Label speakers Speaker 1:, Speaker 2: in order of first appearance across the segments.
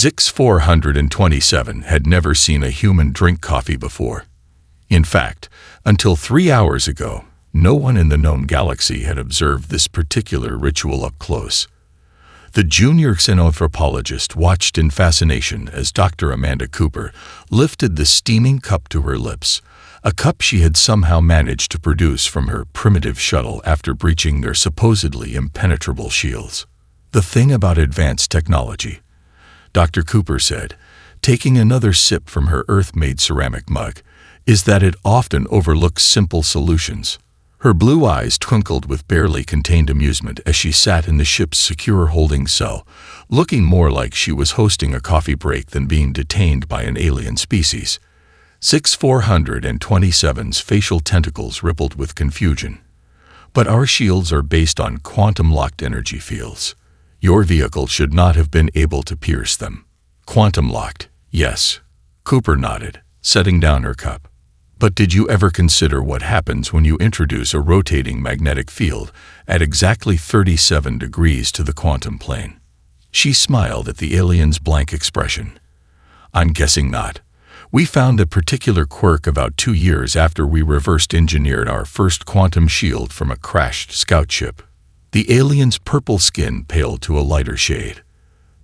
Speaker 1: Zix 427 had never seen a human drink coffee before. In fact, until 3 hours ago, no one in the known galaxy had observed this particular ritual up close. The junior xenanthropologist watched in fascination as Dr. Amanda Cooper lifted the steaming cup to her lips, a cup she had somehow managed to produce from her primitive shuttle after breaching their supposedly impenetrable shields. "The thing about advanced technology," Dr. Cooper said, taking another sip from her Earth-made ceramic mug, "is that it often overlooks simple solutions." Her blue eyes twinkled with barely contained amusement as she sat in the ship's secure holding cell, looking more like she was hosting a coffee break than being detained by an alien species. Zix 427's facial tentacles rippled with confusion. "But our shields are based on quantum-locked energy fields. Your vehicle should not have been able to pierce them." "Quantum-locked, yes," Cooper nodded, setting down her cup. "But did you ever consider what happens when you introduce a rotating magnetic field at exactly 37 degrees to the quantum plane?" She smiled at the alien's blank expression. "I'm guessing not. We found a particular quirk about 2 years after we reverse-engineered our first quantum shield from a crashed scout ship." The alien's purple skin paled to a lighter shade.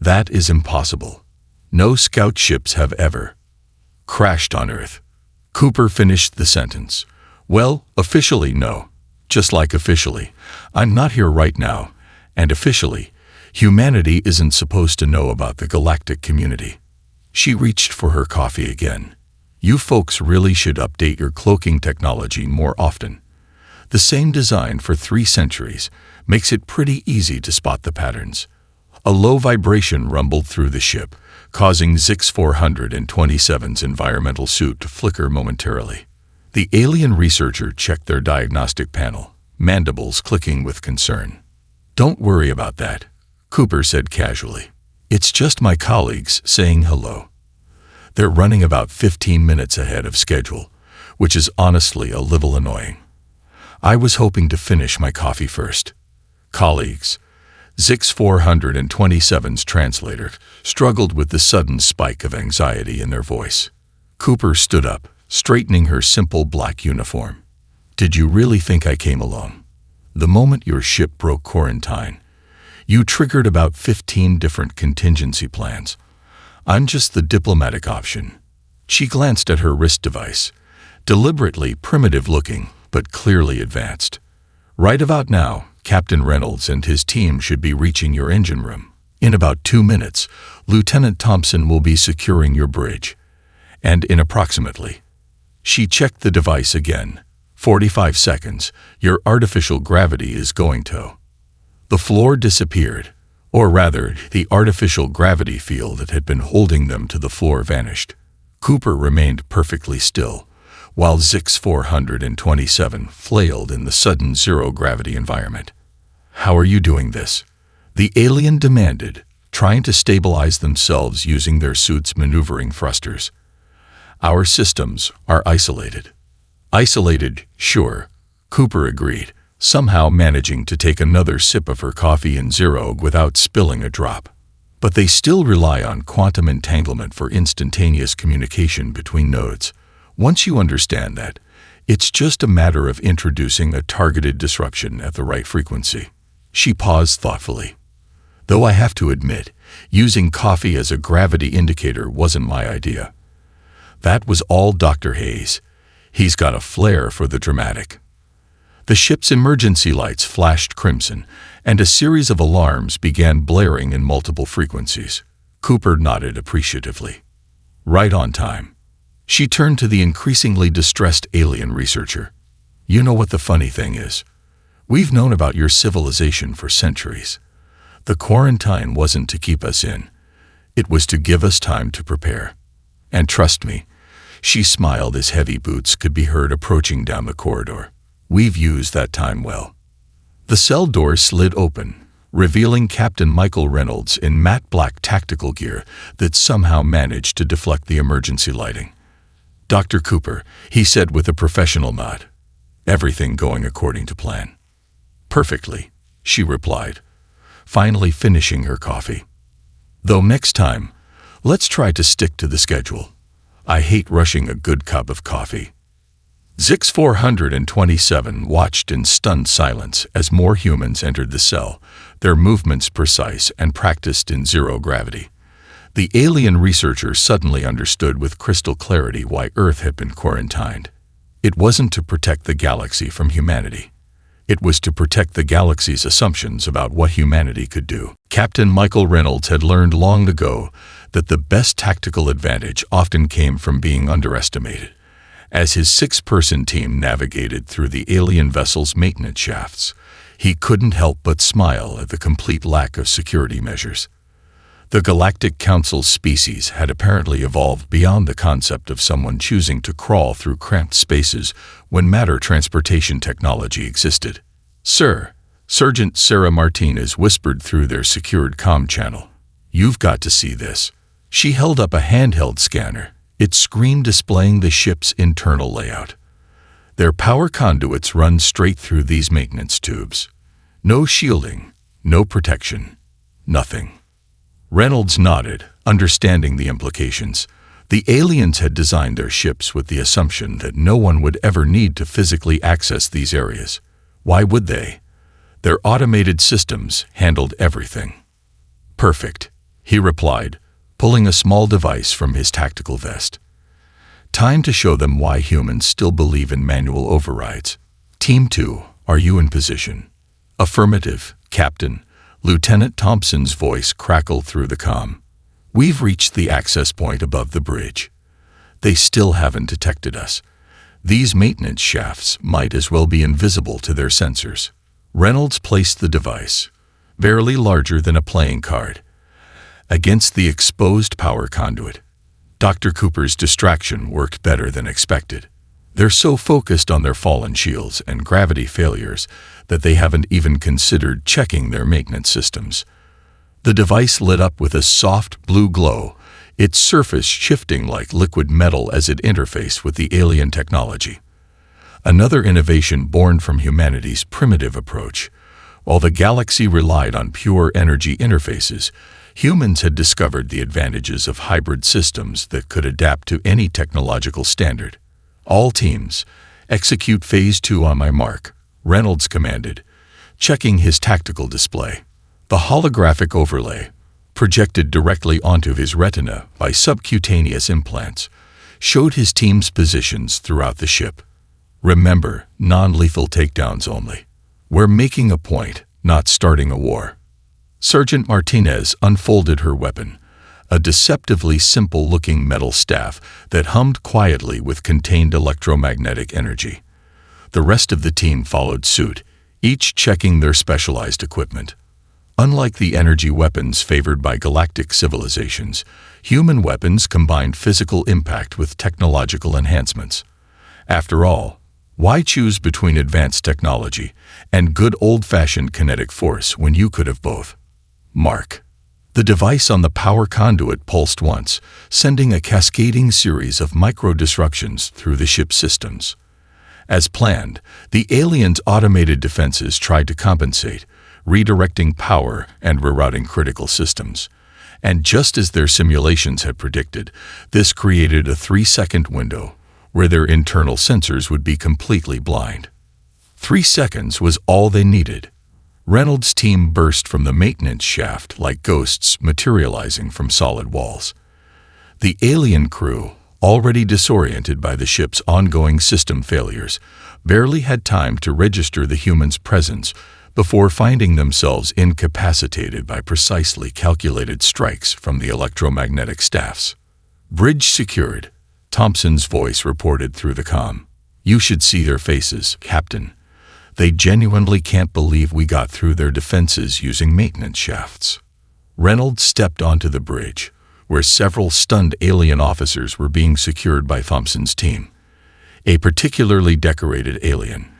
Speaker 1: "That is impossible. No scout ships have ever crashed on Earth." Cooper finished the sentence. "Well, officially, no. Just like officially, I'm not here right now, and officially, humanity isn't supposed to know about the galactic community." She reached for her coffee again. "You folks really should update your cloaking technology more often. The same design for 3 centuries makes it pretty easy to spot the patterns." A low vibration rumbled through the ship, causing Zix 427's environmental suit to flicker momentarily. The alien researcher checked their diagnostic panel, mandibles clicking with concern. "Don't worry about that," Cooper said casually. "It's just my colleagues saying hello. They're running about 15 minutes ahead of schedule, which is honestly a little annoying. I was hoping to finish my coffee first." "Colleagues." Zix 427's translator struggled with the sudden spike of anxiety in their voice. Cooper stood up, straightening her simple black uniform. "Did you really think I came along? The moment your ship broke quarantine, you triggered about 15 different contingency plans. I'm just the diplomatic option." She glanced at her wrist device, deliberately primitive-looking, but clearly advanced. "Right about now, Captain Reynolds and his team should be reaching your engine room. In about 2 minutes, Lieutenant Thompson will be securing your bridge. And in approximately..." She checked the device again. 45 seconds, your artificial gravity is going to..." The floor disappeared, or rather, the artificial gravity field that had been holding them to the floor vanished. Cooper remained perfectly still, while Zix 427 flailed in the sudden zero-gravity environment. "How are you doing this?" the alien demanded, trying to stabilize themselves using their suit's maneuvering thrusters. "Our systems are isolated." "Isolated, sure," Cooper agreed, somehow managing to take another sip of her coffee in zero without spilling a drop. "But they still rely on quantum entanglement for instantaneous communication between nodes. Once you understand that, it's just a matter of introducing a targeted disruption at the right frequency." She paused thoughtfully. "Though I have to admit, using coffee as a gravity indicator wasn't my idea. That was all Dr. Hayes. He's got a flair for the dramatic." The ship's emergency lights flashed crimson, and a series of alarms began blaring in multiple frequencies. Cooper nodded appreciatively. "Right on time." She turned to the increasingly distressed alien researcher. "You know what the funny thing is? We've known about your civilization for centuries. The quarantine wasn't to keep us in. It was to give us time to prepare. And trust me," she smiled as heavy boots could be heard approaching down the corridor, "we've used that time well." The cell door slid open, revealing Captain Michael Reynolds in matte black tactical gear that somehow managed to deflect the emergency lighting. "Dr. Cooper," he said with a professional nod. "Everything going according to plan." "Perfectly," she replied, finally finishing her coffee. "Though next time, Let's try to stick to the schedule. I hate rushing a good cup of coffee." Zix 427 watched in stunned silence as more humans entered the cell, their movements precise and practiced in zero gravity. The alien researcher suddenly understood with crystal clarity why Earth had been quarantined. It wasn't to protect the galaxy from humanity. It was to protect the galaxy's assumptions about what humanity could do. Captain Michael Reynolds had learned long ago that the best tactical advantage often came from being underestimated. As his 6-person team navigated through the alien vessel's maintenance shafts, he couldn't help but smile at the complete lack of security measures. The Galactic Council's species had apparently evolved beyond the concept of someone choosing to crawl through cramped spaces when matter transportation technology existed. "Sir," Sergeant Sarah Martinez whispered through their secured comm channel. "You've got to see this." She held up a handheld scanner, its screen displaying the ship's internal layout. Their power conduits run straight through these maintenance tubes. No shielding, no protection, nothing. Reynolds nodded, understanding the implications. The aliens had designed their ships with the assumption that no one would ever need to physically access these areas. Why would they? Their automated systems handled everything. "Perfect," he replied, pulling a small device from his tactical vest. "Time to show them why humans still believe in manual overrides. Team 2, are you in position?" "Affirmative, Captain." Lieutenant Thompson's voice crackled through the comm. "We've reached the access point above the bridge. They still haven't detected us. These maintenance shafts might as well be invisible to their sensors." Reynolds placed the device, barely larger than a playing card, against the exposed power conduit. Dr. Cooper's distraction worked better than expected. They're so focused on their fallen shields and gravity failures that they haven't even considered checking their maintenance systems. The device lit up with a soft blue glow, its surface shifting like liquid metal as it interfaced with the alien technology. Another innovation born from humanity's primitive approach. While the galaxy relied on pure energy interfaces, humans had discovered the advantages of hybrid systems that could adapt to any technological standard. "All teams, execute Phase 2 on my mark," Reynolds commanded, checking his tactical display. The holographic overlay, projected directly onto his retina by subcutaneous implants, showed his team's positions throughout the ship. "Remember, non-lethal takedowns only. We're making a point, not starting a war." Sergeant Martinez unfolded her weapon, a deceptively simple-looking metal staff that hummed quietly with contained electromagnetic energy. The rest of the team followed suit, each checking their specialized equipment. Unlike the energy weapons favored by galactic civilizations, human weapons combined physical impact with technological enhancements. After all, why choose between advanced technology and good old-fashioned kinetic force when you could have both? Mark. The device on the power conduit pulsed once, sending a cascading series of micro-disruptions through the ship's systems. As planned, the aliens' automated defenses tried to compensate, redirecting power and rerouting critical systems. And just as their simulations had predicted, this created a 3-second window where their internal sensors would be completely blind. 3 seconds was all they needed. Reynolds' team burst from the maintenance shaft like ghosts materializing from solid walls. The alien crew, already disoriented by the ship's ongoing system failures, barely had time to register the humans' presence before finding themselves incapacitated by precisely calculated strikes from the electromagnetic staffs. "Bridge secured," Thompson's voice reported through the comm. "You should see their faces, Captain. They genuinely can't believe we got through their defenses using maintenance shafts." Reynolds stepped onto the bridge, where several stunned alien officers were being secured by Thompson's team. A particularly decorated alien,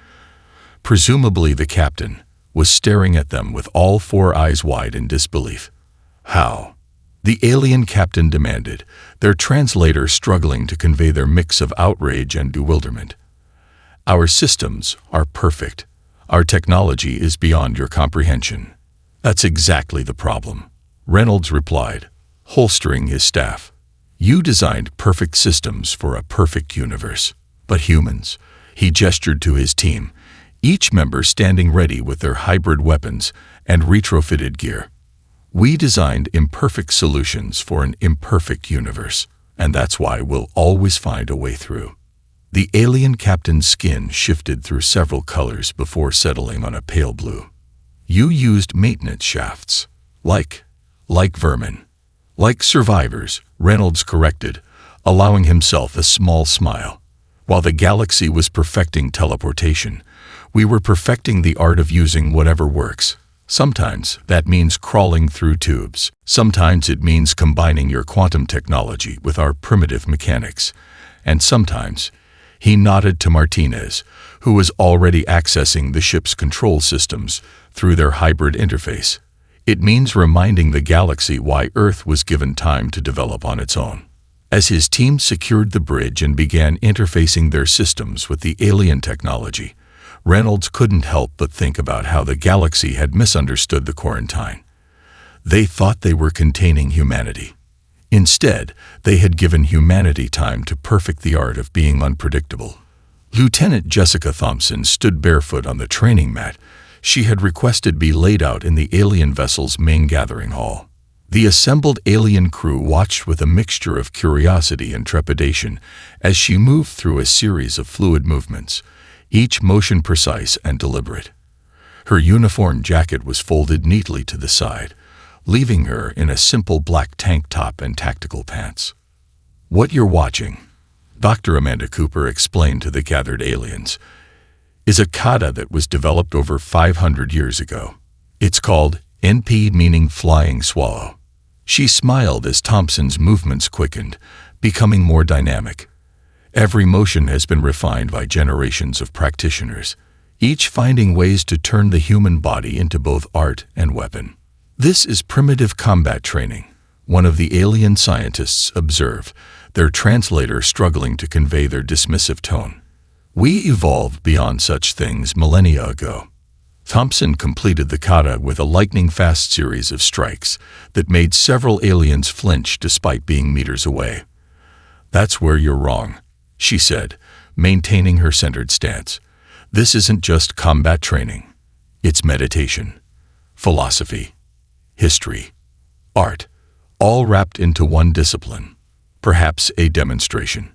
Speaker 1: presumably the captain, was staring at them with all 4 eyes wide in disbelief. "How?" the alien captain demanded, their translator struggling to convey their mix of outrage and bewilderment. "Our systems are perfect. Our technology is beyond your comprehension." "That's exactly the problem," Reynolds replied, holstering his staff. You designed perfect systems for a perfect universe. But humans, he gestured to his team, each member standing ready with their hybrid weapons and retrofitted gear. We designed imperfect solutions for an imperfect universe, and that's why we'll always find a way through. The alien captain's skin shifted through several colors before settling on a pale blue. You used maintenance shafts. Like vermin. Like survivors, Reynolds corrected, allowing himself a small smile. While the galaxy was perfecting teleportation, we were perfecting the art of using whatever works. Sometimes that means crawling through tubes. Sometimes it means combining your quantum technology with our primitive mechanics. And sometimes, he nodded to Martinez, who was already accessing the ship's control systems through their hybrid interface. It means reminding the galaxy why Earth was given time to develop on its own. As his team secured the bridge and began interfacing their systems with the alien technology, Reynolds couldn't help but think about how the galaxy had misunderstood the quarantine. They thought they were containing humanity. Instead, they had given humanity time to perfect the art of being unpredictable. Lieutenant Jessica Thompson stood barefoot on the training mat she had requested be laid out in the alien vessel's main gathering hall. The assembled alien crew watched with a mixture of curiosity and trepidation as she moved through a series of fluid movements, each motion precise and deliberate. Her uniform jacket was folded neatly to the side, leaving her in a simple black tank top and tactical pants. "What you're watching," Dr. Amanda Cooper explained to the gathered aliens, "is a kata that was developed over 500 years ago. It's called NP, meaning flying swallow." She smiled as Thompson's movements quickened, becoming more dynamic. Every motion has been refined by generations of practitioners, each finding ways to turn the human body into both art and weapon. "This is primitive combat training," one of the alien scientists observed, their translator struggling to convey their dismissive tone. "We evolved beyond such things millennia ago." Thompson completed the kata with a lightning-fast series of strikes that made several aliens flinch despite being meters away. "That's where you're wrong," she said, maintaining her centered stance. "This isn't just combat training. It's meditation, philosophy, history, art, all wrapped into one discipline. Perhaps a demonstration."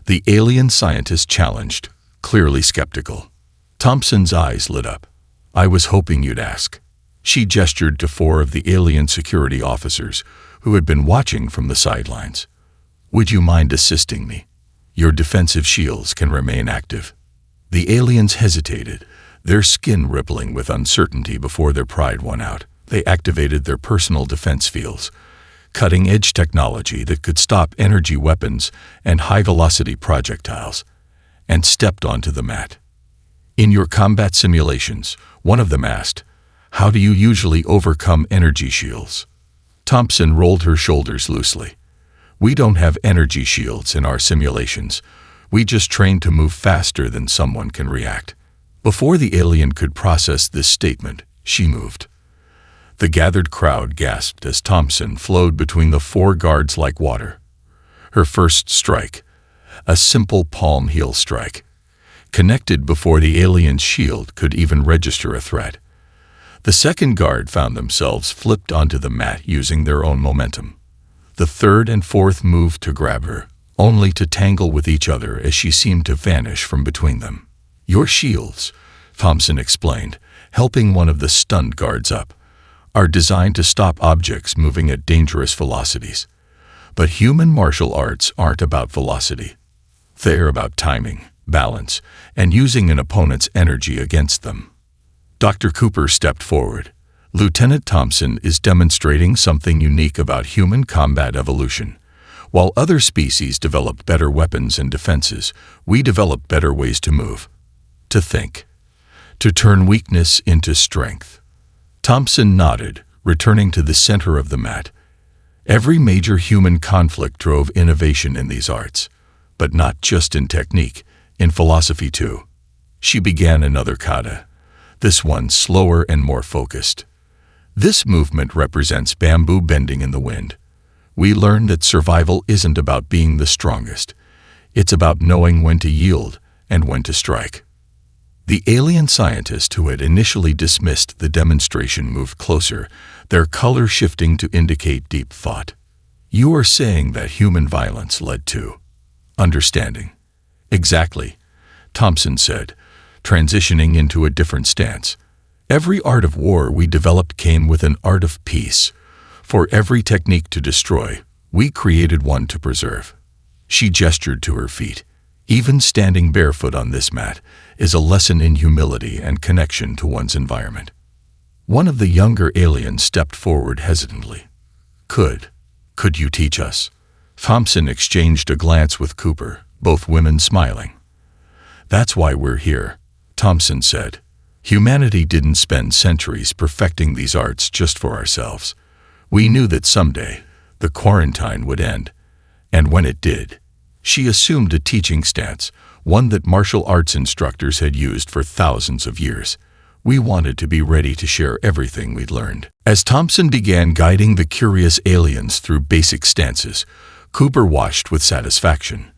Speaker 1: The alien scientist challenged, clearly skeptical. Thompson's eyes lit up. "I was hoping you'd ask." She gestured to 4 of the alien security officers who had been watching from the sidelines. "Would you mind assisting me? Your defensive shields can remain active." The aliens hesitated, their skin rippling with uncertainty before their pride won out. They activated their personal defense fields, cutting-edge technology that could stop energy weapons and high-velocity projectiles, and stepped onto the mat. "In your combat simulations," one of them asked, "how do you usually overcome energy shields?" Thompson rolled her shoulders loosely. "We don't have energy shields in our simulations. We just train to move faster than someone can react." Before the alien could process this statement, she moved. The gathered crowd gasped as Thompson flowed between the 4 guards like water. Her first strike, a simple palm heel strike, connected before the alien's shield could even register a threat. The second guard found themselves flipped onto the mat using their own momentum. The third and fourth moved to grab her, only to tangle with each other as she seemed to vanish from between them. "Your shields," Thompson explained, helping one of the stunned guards up, "are designed to stop objects moving at dangerous velocities. But human martial arts aren't about velocity. They're about timing, balance, and using an opponent's energy against them." Dr. Cooper stepped forward. "Lieutenant Thompson is demonstrating something unique about human combat evolution. While other species developed better weapons and defenses, we developed better ways to move, to think, to turn weakness into strength." Thompson nodded, returning to the center of the mat. Every major human conflict drove innovation in these arts, but not just in technique, in philosophy too. She began another kata, this one slower and more focused. This movement represents bamboo bending in the wind. We learned that survival isn't about being the strongest. It's about knowing when to yield and when to strike. The alien scientist who had initially dismissed the demonstration moved closer, their color shifting to indicate deep thought. You are saying that human violence led to understanding. Exactly, Thompson said, transitioning into a different stance. Every art of war we developed came with an art of peace. For every technique to destroy, we created one to preserve. She gestured to her feet. Even standing barefoot on this mat is a lesson in humility and connection to one's environment. One of the younger aliens stepped forward hesitantly. Could you teach us? Thompson exchanged a glance with Cooper, both women smiling. That's why we're here, Thompson said. Humanity didn't spend centuries perfecting these arts just for ourselves. We knew that someday the quarantine would end, and when it did, she assumed a teaching stance, one that martial arts instructors had used for thousands of years. We wanted to be ready to share everything we'd learned. As Thompson began guiding the curious aliens through basic stances, Cooper watched with satisfaction.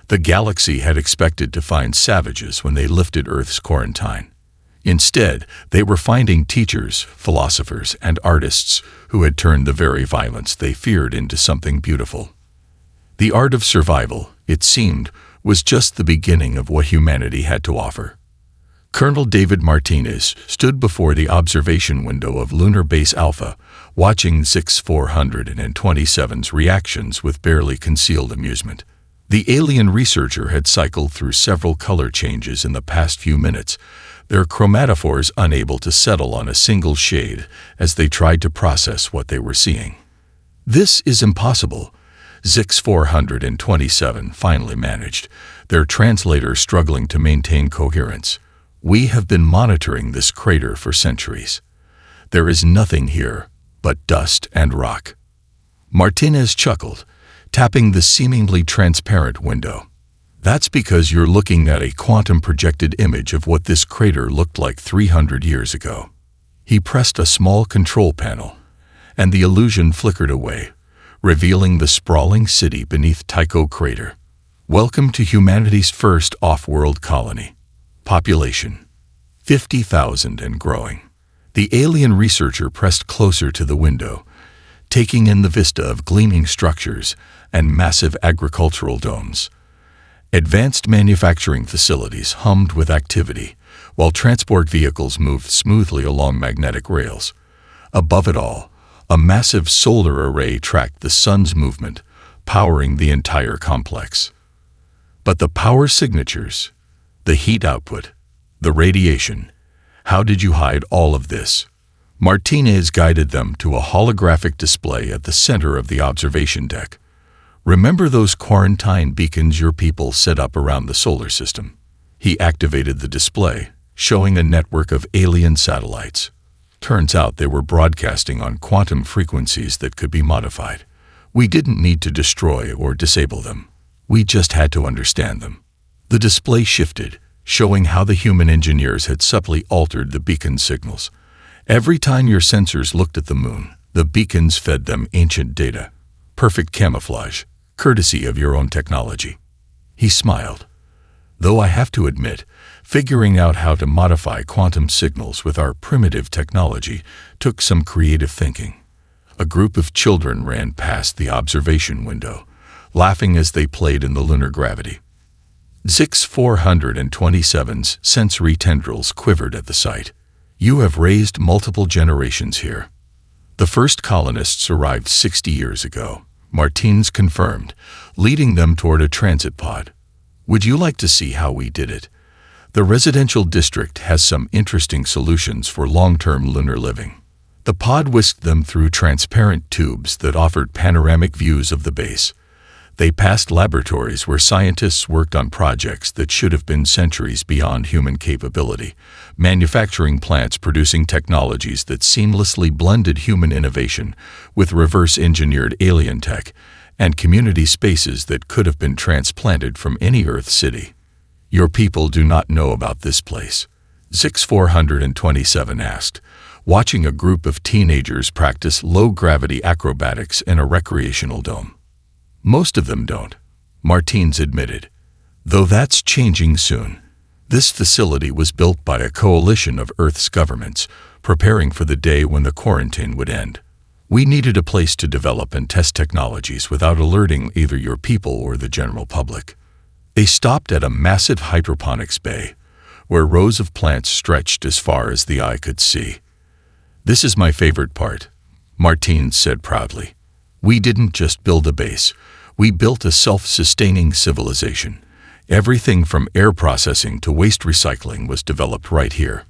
Speaker 1: The galaxy had expected to find savages when they lifted Earth's quarantine. Instead, they were finding teachers, philosophers, and artists who had turned the very violence they feared into something beautiful. The art of survival, it seemed, was just the beginning of what humanity had to offer. Colonel David Martinez stood before the observation window of Lunar Base Alpha, watching Zix-427's reactions with barely concealed amusement. The alien researcher had cycled through several color changes in the past few minutes, their chromatophores unable to settle on a single shade as they tried to process what they were seeing. This is impossible, Zix-427 finally managed, their translator struggling to maintain coherence. We have been monitoring this crater for centuries. There is nothing here but dust and rock. Martinez chuckled, tapping the seemingly transparent window. That's because you're looking at a quantum-projected image of what this crater looked like 300 years ago. He pressed a small control panel, and the illusion flickered away, revealing the sprawling city beneath Tycho Crater. Welcome to humanity's first off-world colony. Population: 50,000 and growing. The alien researcher pressed closer to the window, taking in the vista of gleaming structures and massive agricultural domes. Advanced manufacturing facilities hummed with activity, while transport vehicles moved smoothly along magnetic rails. Above it all, a massive solar array tracked the sun's movement, powering the entire complex. But the power signatures, the heat output, the radiation, how did you hide all of this? Martinez guided them to a holographic display at the center of the observation deck. Remember those quarantine beacons your people set up around the solar system? He activated the display, showing a network of alien satellites. Turns out they were broadcasting on quantum frequencies that could be modified. We didn't need to destroy or disable them. We just had to understand them. The display shifted, showing how the human engineers had subtly altered the beacon signals. Every time your sensors looked at the moon, the beacons fed them ancient data. Perfect camouflage, courtesy of your own technology. He smiled. Though I have to admit, figuring out how to modify quantum signals with our primitive technology took some creative thinking. A group of children ran past the observation window, laughing as they played in the lunar gravity. Zix-427's sensory tendrils quivered at the sight. You have raised multiple generations here. The first colonists arrived 60 years ago, Martinez confirmed, leading them toward a transit pod. Would you like to see how we did it? The residential district has some interesting solutions for long-term lunar living. The pod whisked them through transparent tubes that offered panoramic views of the base. They passed laboratories where scientists worked on projects that should have been centuries beyond human capability, manufacturing plants producing technologies that seamlessly blended human innovation with reverse-engineered alien tech, and community spaces that could have been transplanted from any Earth city. Your people do not know about this place, Zix-427 asked, watching a group of teenagers practice low-gravity acrobatics in a recreational dome. Most of them don't, Martins admitted, though that's changing soon. This facility was built by a coalition of Earth's governments, preparing for the day when the quarantine would end. We needed a place to develop and test technologies without alerting either your people or the general public. They stopped at a massive hydroponics bay, where rows of plants stretched as far as the eye could see. "This is my favorite part," Martins said proudly. "We didn't just build a base. We built a self-sustaining civilization. Everything from air processing to waste recycling was developed right here.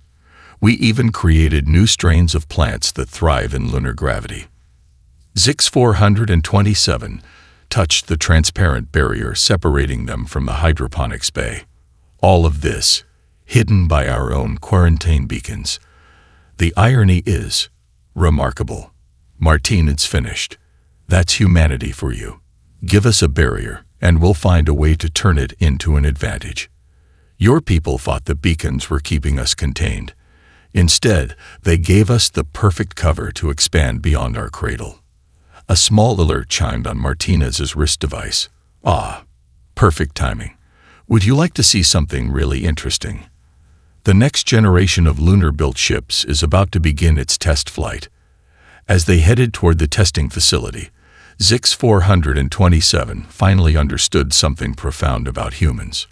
Speaker 1: We even created new strains of plants that thrive in lunar gravity." ZX-427 touched the transparent barrier separating them from the hydroponics bay. All of this, hidden by our own quarantine beacons. The irony is remarkable. Martins finished. "That's humanity for you. Give us a barrier, and we'll find a way to turn it into an advantage. Your people thought the beacons were keeping us contained. Instead, they gave us the perfect cover to expand beyond our cradle." A small alert chimed on Martinez's wrist device. "Ah, perfect timing. Would you like to see something really interesting?" The next generation of lunar-built ships is about to begin its test flight. As they headed toward the testing facility, ZX-427 finally understood something profound about humans.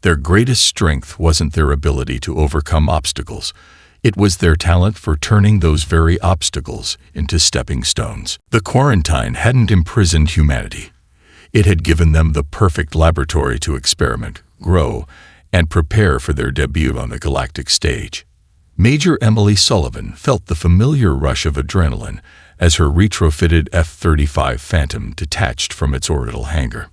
Speaker 1: Their greatest strength wasn't their ability to overcome obstacles. It was their talent for turning those very obstacles into stepping stones. The quarantine hadn't imprisoned humanity. It had given them the perfect laboratory to experiment, grow, and prepare for their debut on the galactic stage. Major Emily Sullivan felt the familiar rush of adrenaline as her retrofitted F-35 Phantom detached from its orbital hangar.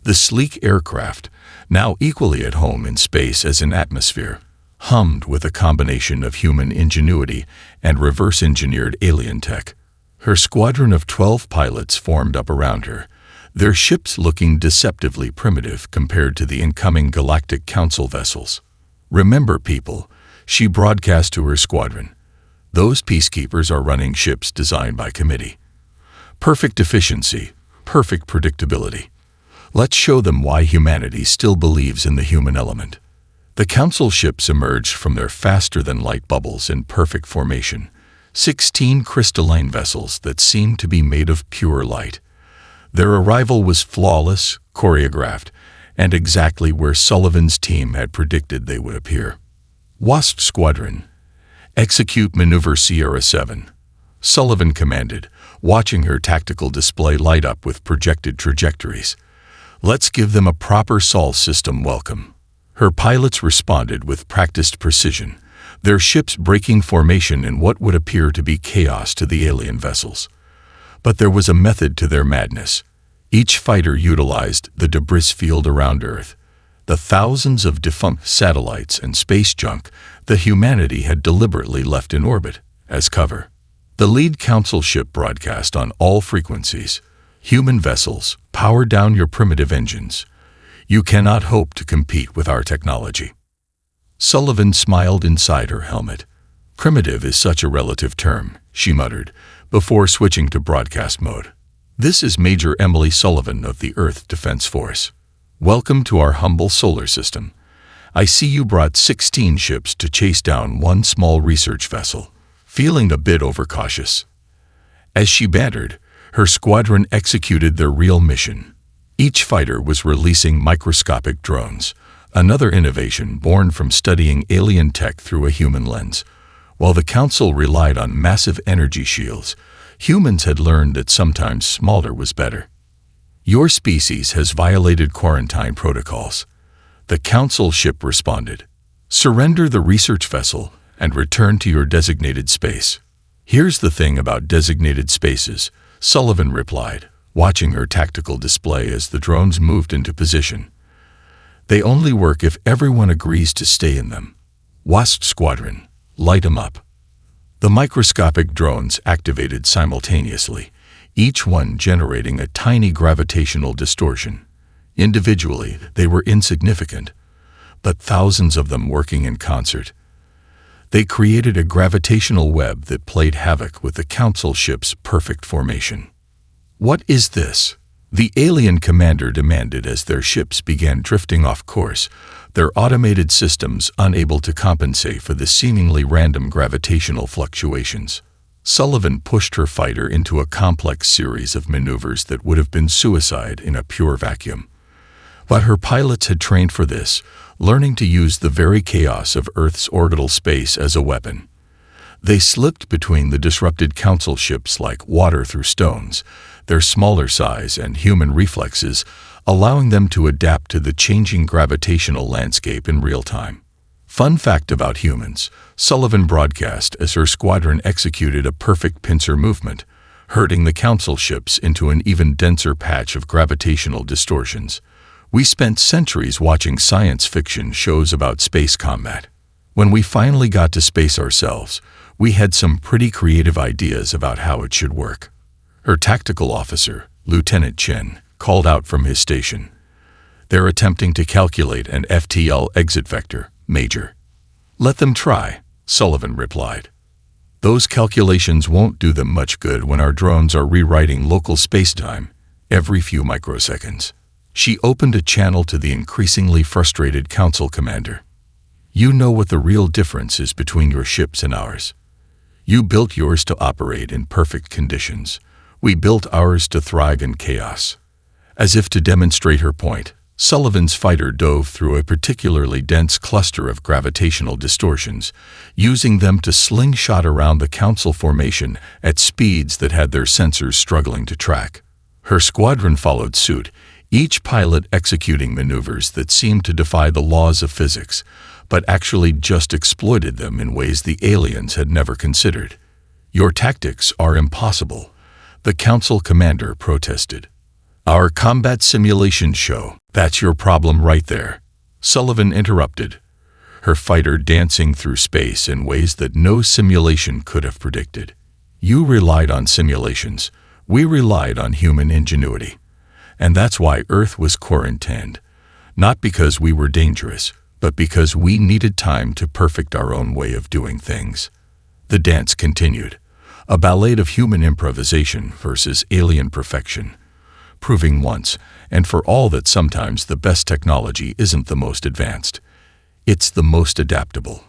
Speaker 1: The sleek aircraft, now equally at home in space as in atmosphere, hummed with a combination of human ingenuity and reverse-engineered alien tech. Her squadron of 12 pilots formed up around her, their ships looking deceptively primitive compared to the incoming Galactic Council vessels. "Remember, people," she broadcast to her squadron, "those peacekeepers are running ships designed by committee. Perfect efficiency, perfect predictability. Let's show them why humanity still believes in the human element." The council ships emerged from their faster-than-light bubbles in perfect formation, 16 crystalline vessels that seemed to be made of pure light. Their arrival was flawless, choreographed, and exactly where Sullivan's team had predicted they would appear. "Wasp Squadron, execute Maneuver Sierra 7, Sullivan commanded, watching her tactical display light up with projected trajectories. "Let's give them a proper Sol system welcome." Her pilots responded with practiced precision, their ships breaking formation in what would appear to be chaos to the alien vessels. But there was a method to their madness. Each fighter utilized the debris field around Earth, the thousands of defunct satellites and space junk that humanity had deliberately left in orbit, as cover. The lead council ship broadcast on all frequencies. "Human vessels, power down your primitive engines. You cannot hope to compete with our technology." Sullivan smiled inside her helmet. "Primitive is such a relative term," she muttered, before switching to broadcast mode. "This is Major Emily Sullivan of the Earth Defense Force. Welcome to our humble solar system. I see you brought 16 ships to chase down one small research vessel, feeling a bit overcautious." As she bantered, her squadron executed their real mission. Each fighter was releasing microscopic drones, another innovation born from studying alien tech through a human lens. While the Council relied on massive energy shields, humans had learned that sometimes smaller was better. "Your species has violated quarantine protocols." The Council ship responded. "Surrender the research vessel and return to your designated space." "Here's the thing about designated spaces," Sullivan replied, watching her tactical display as the drones moved into position. "They only work if everyone agrees to stay in them. Wasp Squadron, light 'em up." The microscopic drones activated simultaneously, each one generating a tiny gravitational distortion. Individually, they were insignificant, but thousands of them working in concert. They created a gravitational web that played havoc with the Council ship's perfect formation. "What is this?" the alien commander demanded as their ships began drifting off course, their automated systems unable to compensate for the seemingly random gravitational fluctuations. Sullivan pushed her fighter into a complex series of maneuvers that would have been suicide in a pure vacuum. But her pilots had trained for this, learning to use the very chaos of Earth's orbital space as a weapon. They slipped between the disrupted Council ships like water through stones, their smaller size and human reflexes allowing them to adapt to the changing gravitational landscape in real time. Fun fact about humans, Sullivan broadcast as her squadron executed a perfect pincer movement, herding the Council ships into an even denser patch of gravitational distortions. We spent centuries watching science fiction shows about space combat. When we finally got to space ourselves, we had some pretty creative ideas about how it should work. Her tactical officer, Lieutenant Chen, called out from his station. "They're attempting to calculate an FTL exit vector, Major." "Let them try," Sullivan replied. "Those calculations won't do them much good when our drones are rewriting local spacetime every few microseconds." She opened a channel to the increasingly frustrated Council commander. "You know what the real difference is between your ships and ours. You built yours to operate in perfect conditions. We built ours to thrive in chaos." As if to demonstrate her point, Sullivan's fighter dove through a particularly dense cluster of gravitational distortions, using them to slingshot around the Council formation at speeds that had their sensors struggling to track. Her squadron followed suit, each pilot executing maneuvers that seemed to defy the laws of physics, but actually just exploited them in ways the aliens had never considered. "Your tactics are impossible," the Council commander protested. "Our combat simulations show that's your problem right there," Sullivan interrupted, her fighter dancing through space in ways that no simulation could have predicted. "You relied on simulations. We relied on human ingenuity. And that's why Earth was quarantined, not because we were dangerous, but because we needed time to perfect our own way of doing things." The dance continued, a ballet of human improvisation versus alien perfection, proving once and for all that sometimes the best technology isn't the most advanced. It's the most adaptable.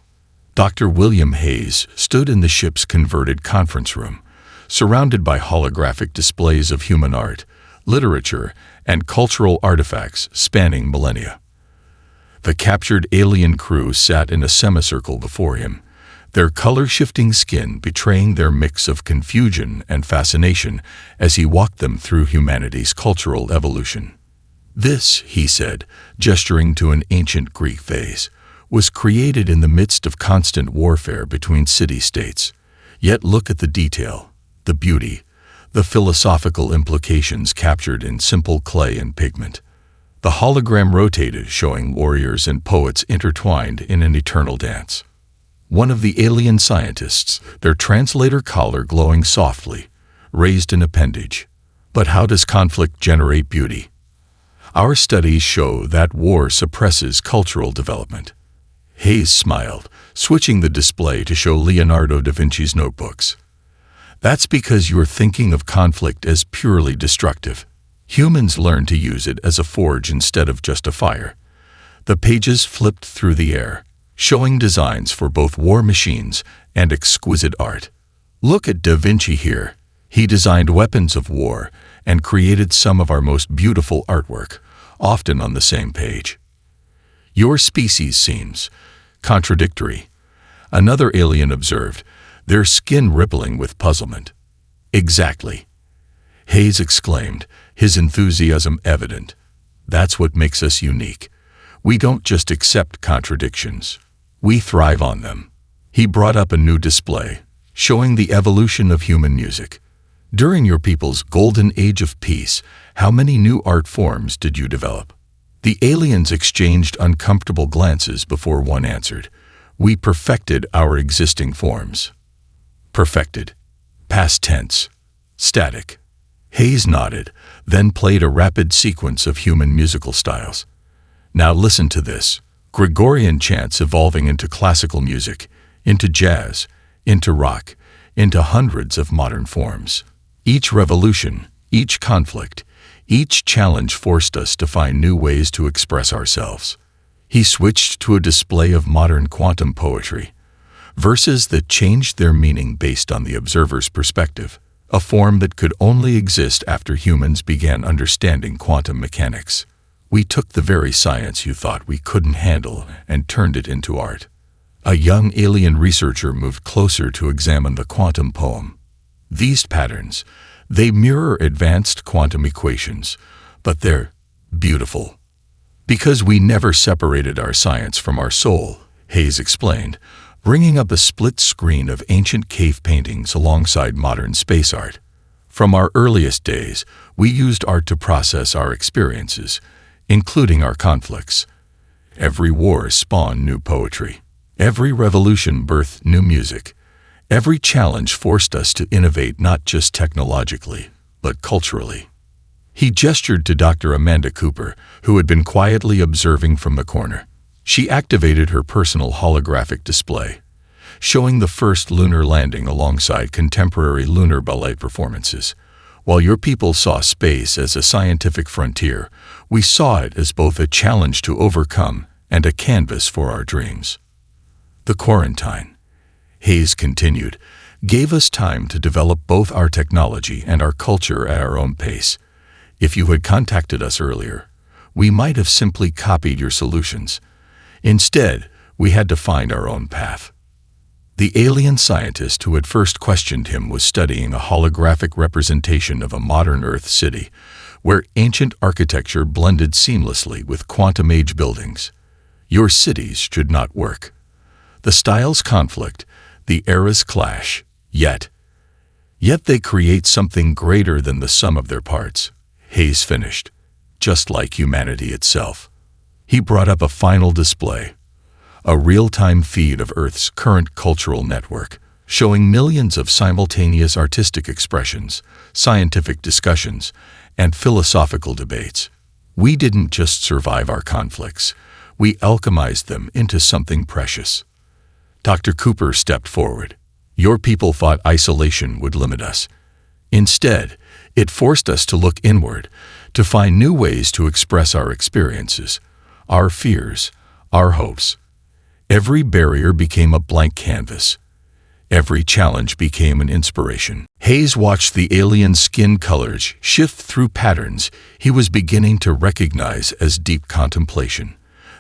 Speaker 1: Dr. William Hayes stood in the ship's converted conference room, surrounded by holographic displays of human art, literature, and cultural artifacts spanning millennia. The captured alien crew sat in a semicircle before him, their color-shifting skin betraying their mix of confusion and fascination as he walked them through humanity's cultural evolution. "This," he said, gesturing to an ancient Greek vase, "was created in the midst of constant warfare between city-states. Yet look at the detail, the beauty, the philosophical implications captured in simple clay and pigment." The hologram rotated, showing warriors and poets intertwined in an eternal dance. One of the alien scientists, their translator collar glowing softly, raised an appendage. "But how does conflict generate beauty? Our studies show that war suppresses cultural development." Hayes smiled, switching the display to show Leonardo da Vinci's notebooks. "That's because you're thinking of conflict as purely destructive. Humans learn to use it as a forge instead of just a fire." The pages flipped through the air, showing designs for both war machines and exquisite art. "Look at Da Vinci here. He designed weapons of war and created some of our most beautiful artwork, often on the same page." "Your species seems contradictory," another alien observed, their skin rippling with puzzlement. "Exactly," Hayes exclaimed, his enthusiasm evident. "That's what makes us unique. We don't just accept contradictions. We thrive on them." He brought up a new display, showing the evolution of human music. "During your people's golden age of peace, how many new art forms did you develop?" The aliens exchanged uncomfortable glances before one answered. "We perfected our existing forms." Perfected. Past tense. Static. Hayes nodded, then played a rapid sequence of human musical styles. "Now listen to this. Gregorian chants evolving into classical music, into jazz, into rock, into hundreds of modern forms. Each revolution, each conflict, each challenge forced us to find new ways to express ourselves. He switched to a display of modern quantum poetry, verses that changed their meaning based on the observer's perspective, a form that could only exist after humans began understanding quantum mechanics. We took the very science you thought we couldn't handle and turned it into art. A young alien researcher moved closer to examine the quantum poem. These patterns, they mirror advanced quantum equations, but they're beautiful. Because we never separated our science from our soul, Hayes explained, bringing up a split screen of ancient cave paintings alongside modern space art. From our earliest days, we used art to process our experiences, including our conflicts. Every war spawned new poetry. Every revolution birthed new music. Every challenge forced us to innovate not just technologically, but culturally. He gestured to Dr. Amanda Cooper, who had been quietly observing from the corner. She activated her personal holographic display, showing the first lunar landing alongside contemporary lunar ballet performances. While your people saw space as a scientific frontier, we saw it as both a challenge to overcome and a canvas for our dreams. The quarantine, Hayes continued, gave us time to develop both our technology and our culture at our own pace. If you had contacted us earlier, we might have simply copied your solutions. Instead, we had to find our own path. The alien scientist who had first questioned him was studying a holographic representation of a modern Earth city, where ancient architecture blended seamlessly with quantum-age buildings. Your cities should not work. The styles conflict, the eras clash, yet they create something greater than the sum of their parts, Hayes finished, just like humanity itself. He brought up a final display, a real-time feed of Earth's current cultural network, showing millions of simultaneous artistic expressions, scientific discussions, and philosophical debates. We didn't just survive our conflicts, we alchemized them into something precious. Dr. Cooper stepped forward. Your people thought isolation would limit us. Instead, it forced us to look inward, to find new ways to express our experiences, our fears, our hopes. Every barrier became a blank canvas. Every challenge became an inspiration. Hayes watched the alien skin colors shift through patterns he was beginning to recognize as deep contemplation.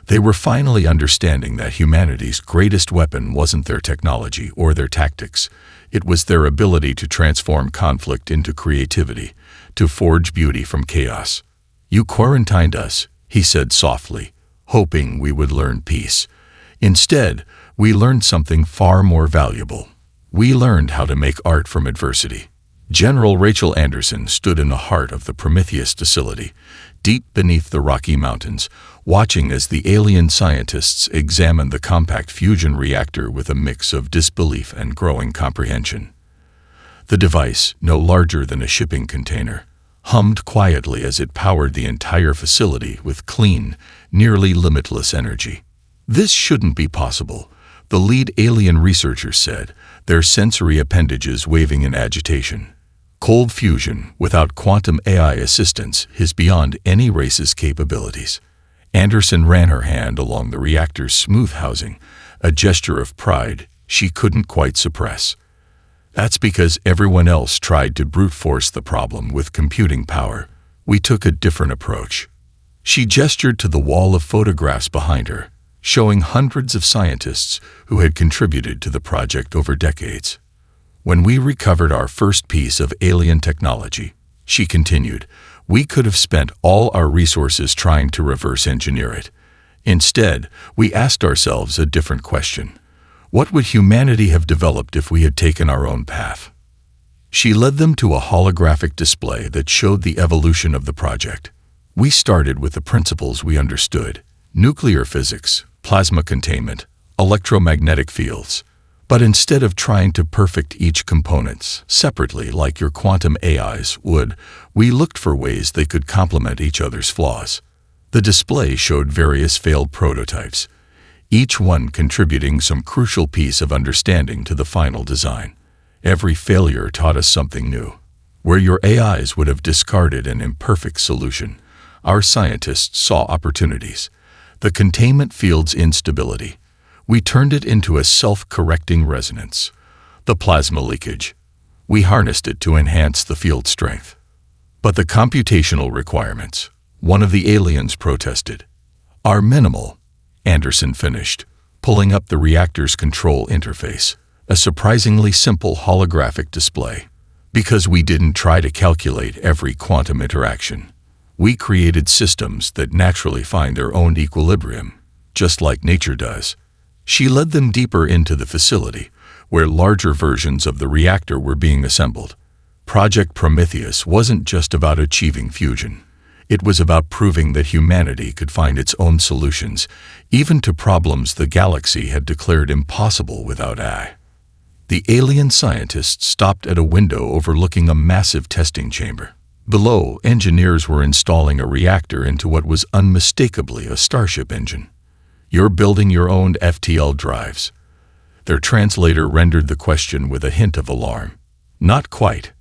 Speaker 1: They were finally understanding that humanity's greatest weapon wasn't their technology or their tactics. It was their ability to transform conflict into creativity, to forge beauty from chaos. You quarantined us, he said softly, hoping we would learn peace. Instead, we learned something far more valuable. We learned how to make art from adversity. General Rachel Anderson stood in the heart of the Prometheus facility, deep beneath the Rocky Mountains, watching as the alien scientists examined the compact fusion reactor with a mix of disbelief and growing comprehension. The device, no larger than a shipping container, hummed quietly as it powered the entire facility with clean, nearly limitless energy. This shouldn't be possible, the lead alien researcher said, their sensory appendages waving in agitation. Cold fusion, without quantum AI assistance, is beyond any race's capabilities. Anderson ran her hand along the reactor's smooth housing, a gesture of pride she couldn't quite suppress. That's because everyone else tried to brute force the problem with computing power. We took a different approach. She gestured to the wall of photographs behind her, showing hundreds of scientists who had contributed to the project over decades. When we recovered our first piece of alien technology, she continued, we could have spent all our resources trying to reverse engineer it. Instead, we asked ourselves a different question. What would humanity have developed if we had taken our own path? She led them to a holographic display that showed the evolution of the project. We started with the principles we understood: nuclear physics, plasma containment, electromagnetic fields. But instead of trying to perfect each component separately like your quantum AIs would, we looked for ways they could complement each other's flaws. The display showed various failed prototypes, each one contributing some crucial piece of understanding to the final design. Every failure taught us something new. Where your AIs would have discarded an imperfect solution, our scientists saw opportunities. The containment field's instability. We turned it into a self-correcting resonance. The plasma leakage. We harnessed it to enhance the field strength. But the computational requirements, one of the aliens protested, are minimal. Anderson finished, pulling up the reactor's control interface, a surprisingly simple holographic display. Because we didn't try to calculate every quantum interaction. We created systems that naturally find their own equilibrium, just like nature does. She led them deeper into the facility, where larger versions of the reactor were being assembled. Project Prometheus wasn't just about achieving fusion. It was about proving that humanity could find its own solutions, even to problems the galaxy had declared impossible without AI. The alien scientists stopped at a window overlooking a massive testing chamber. Below, engineers were installing a reactor into what was unmistakably a Starship engine. "You're building your own FTL drives." Their translator rendered the question with a hint of alarm. "Not quite."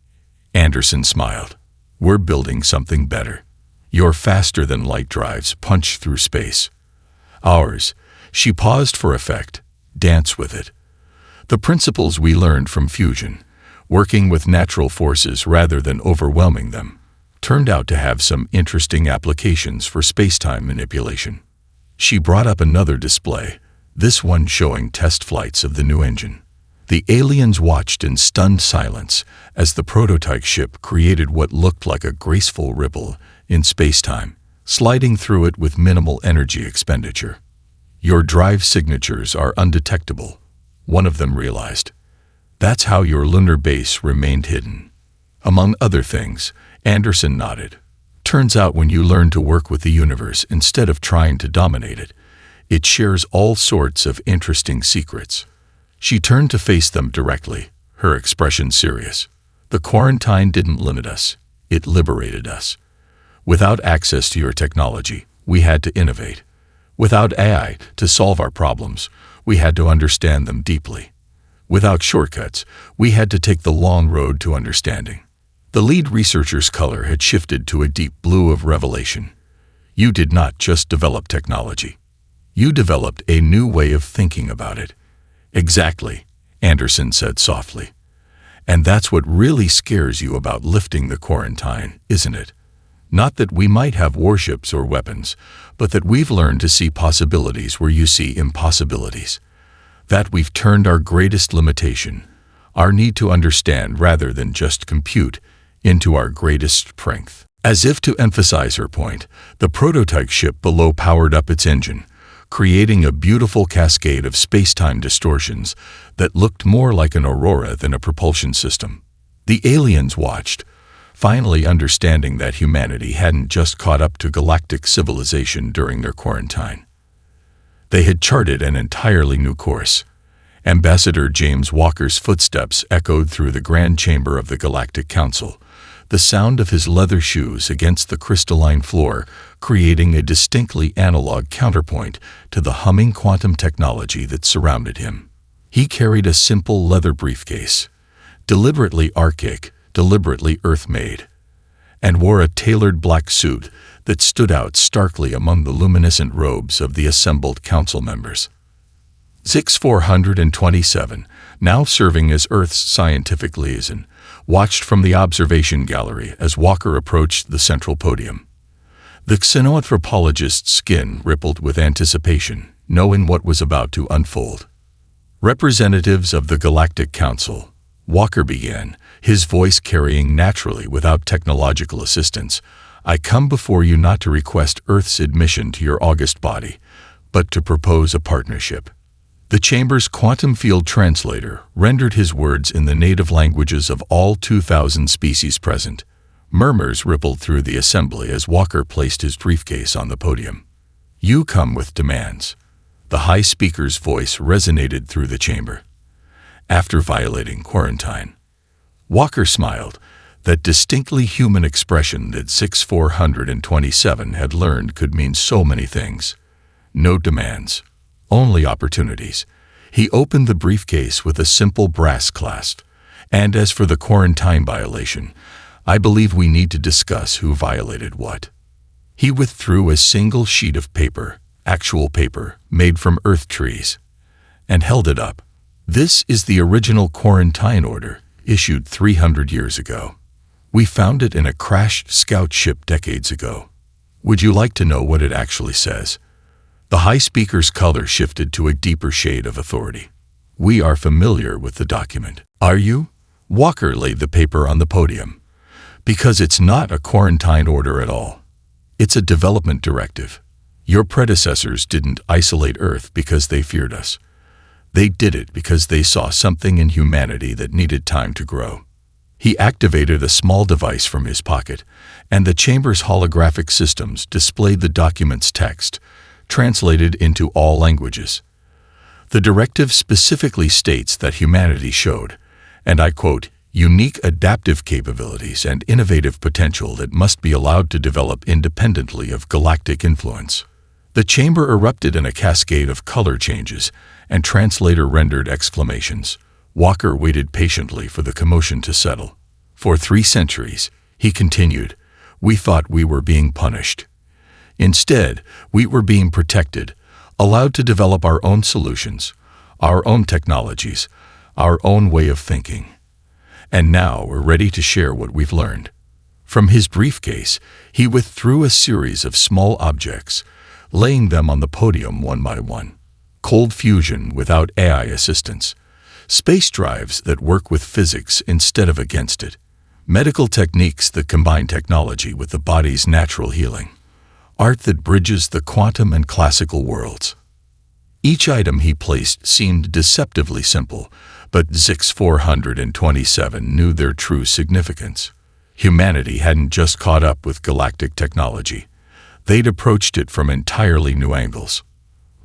Speaker 1: Anderson smiled. "We're building something better. Your faster-than-light drives punch through space. Ours," she paused for effect, "dance with it." The principles we learned from fusion, working with natural forces rather than overwhelming them, turned out to have some interesting applications for space-time manipulation. She brought up another display, this one showing test flights of the new engine. The aliens watched in stunned silence as the prototype ship created what looked like a graceful ripple in space-time, sliding through it with minimal energy expenditure. "Your drive signatures are undetectable," one of them realized. "That's how your lunar base remained hidden." Among other things, Anderson nodded. "Turns out when you learn to work with the universe instead of trying to dominate it, it shares all sorts of interesting secrets." She turned to face them directly, her expression serious. "The quarantine didn't limit us, it liberated us. Without access to your technology, we had to innovate. Without AI to solve our problems, we had to understand them deeply. Without shortcuts, we had to take the long road to understanding." The lead researcher's color had shifted to a deep blue of revelation. "You did not just develop technology. You developed a new way of thinking about it." "Exactly," Anderson said softly. "And that's what really scares you about lifting the quarantine, isn't it? Not that we might have warships or weapons, but that we've learned to see possibilities where you see impossibilities. That we've turned our greatest limitation, our need to understand rather than just compute, into our greatest strength." As if to emphasize her point, the prototype ship below powered up its engine, creating a beautiful cascade of space-time distortions that looked more like an aurora than a propulsion system. The aliens watched, finally understanding that humanity hadn't just caught up to galactic civilization during their quarantine. They had charted an entirely new course. Ambassador James Walker's footsteps echoed through the grand chamber of the Galactic Council, the sound of his leather shoes against the crystalline floor creating a distinctly analog counterpoint to the humming quantum technology that surrounded him. He carried a simple leather briefcase, deliberately archaic, deliberately Earth-made, and wore a tailored black suit that stood out starkly among the luminescent robes of the assembled council members. X-427, now serving as Earth's scientific liaison, watched from the observation gallery as Walker approached the central podium. The xenoanthropologist's skin rippled with anticipation, knowing what was about to unfold. "Representatives of the Galactic Council," Walker began, his voice carrying naturally without technological assistance, "I come before you not to request Earth's admission to your august body, but to propose a partnership." The chamber's quantum field translator rendered his words in the native languages of all 2,000 species present. Murmurs rippled through the assembly as Walker placed his briefcase on the podium. "You come with demands." The high speaker's voice resonated through the chamber. "After violating quarantine." Walker smiled, that distinctly human expression that X-427 had learned could mean so many things. "No demands. only opportunities. He opened the briefcase with a simple brass clasp. And as for the quarantine violation, I believe we need to discuss who violated what. He withdrew a single sheet of paper, actual paper, made from earth trees, and held it up. This is the original quarantine order, issued 300 years ago. We found it in a crashed scout ship decades ago. Would you like to know what it actually says? The High Speaker's color shifted to a deeper shade of authority. We are familiar with the document. Are you? Walker laid the paper on the podium. Because it's not a quarantine order at all. It's a development directive. Your predecessors didn't isolate Earth because they feared us. They did it because they saw something in humanity that needed time to grow. He activated a small device from his pocket, and the chamber's holographic systems displayed the document's text, translated into all languages. The directive specifically states that humanity showed, and I quote, unique adaptive capabilities and innovative potential that must be allowed to develop independently of galactic influence. The chamber erupted in a cascade of color changes, and translator rendered exclamations. Walker waited patiently for the commotion to settle. For 3 centuries, he continued, we thought we were being punished. Instead, we were being protected, allowed to develop our own solutions, our own technologies, our own way of thinking. And now we're ready to share what we've learned. From his briefcase, he withdrew a series of small objects, laying them on the podium one by one. Cold fusion without AI assistance. Space drives that work with physics instead of against it. Medical techniques that combine technology with the body's natural healing. Art that bridges the quantum and classical worlds. Each item he placed seemed deceptively simple, but Zix 427 knew their true significance. Humanity hadn't just caught up with galactic technology. They'd approached it from entirely new angles.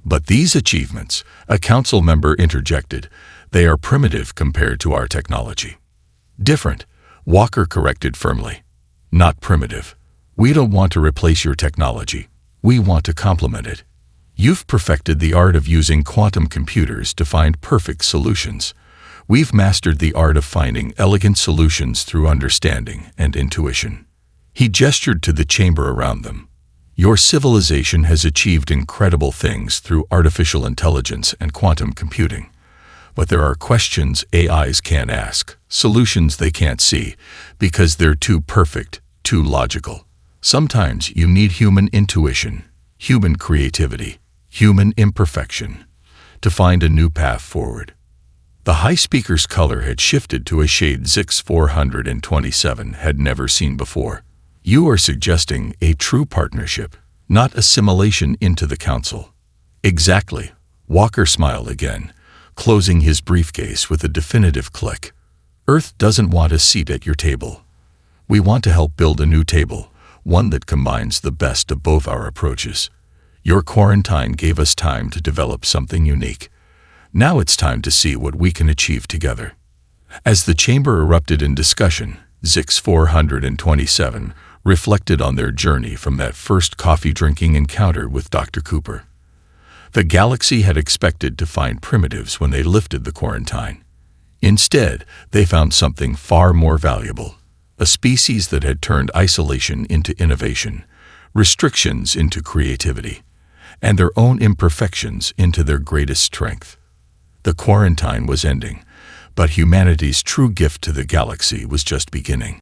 Speaker 1: But these achievements, a council member interjected, they are primitive compared to our technology. Different, Walker corrected firmly. Not primitive. We don't want to replace your technology. We want to complement it. You've perfected the art of using quantum computers to find perfect solutions. We've mastered the art of finding elegant solutions through understanding and intuition. He gestured to the chamber around them. Your civilization has achieved incredible things through artificial intelligence and quantum computing. But there are questions AIs can't ask, solutions they can't see, because they're too perfect, too logical. Sometimes you need human intuition, human creativity, human imperfection, to find a new path forward. The High Speaker's color had shifted to a shade Zix 427 had never seen before. You are suggesting a true partnership, not assimilation into the council. Exactly. Walker smiled again, closing his briefcase with a definitive click. Earth doesn't want a seat at your table. We want to help build a new table, one that combines the best of both our approaches. Your quarantine gave us time to develop something unique. Now it's time to see what we can achieve together. As the chamber erupted in discussion, Zix 427 reflected on their journey from that first coffee-drinking encounter with Dr. Cooper. The galaxy had expected to find primitives when they lifted the quarantine. Instead, they found something far more valuable, a species that had turned isolation into innovation, restrictions into creativity, and their own imperfections into their greatest strength. The quarantine was ending, but humanity's true gift to the galaxy was just beginning.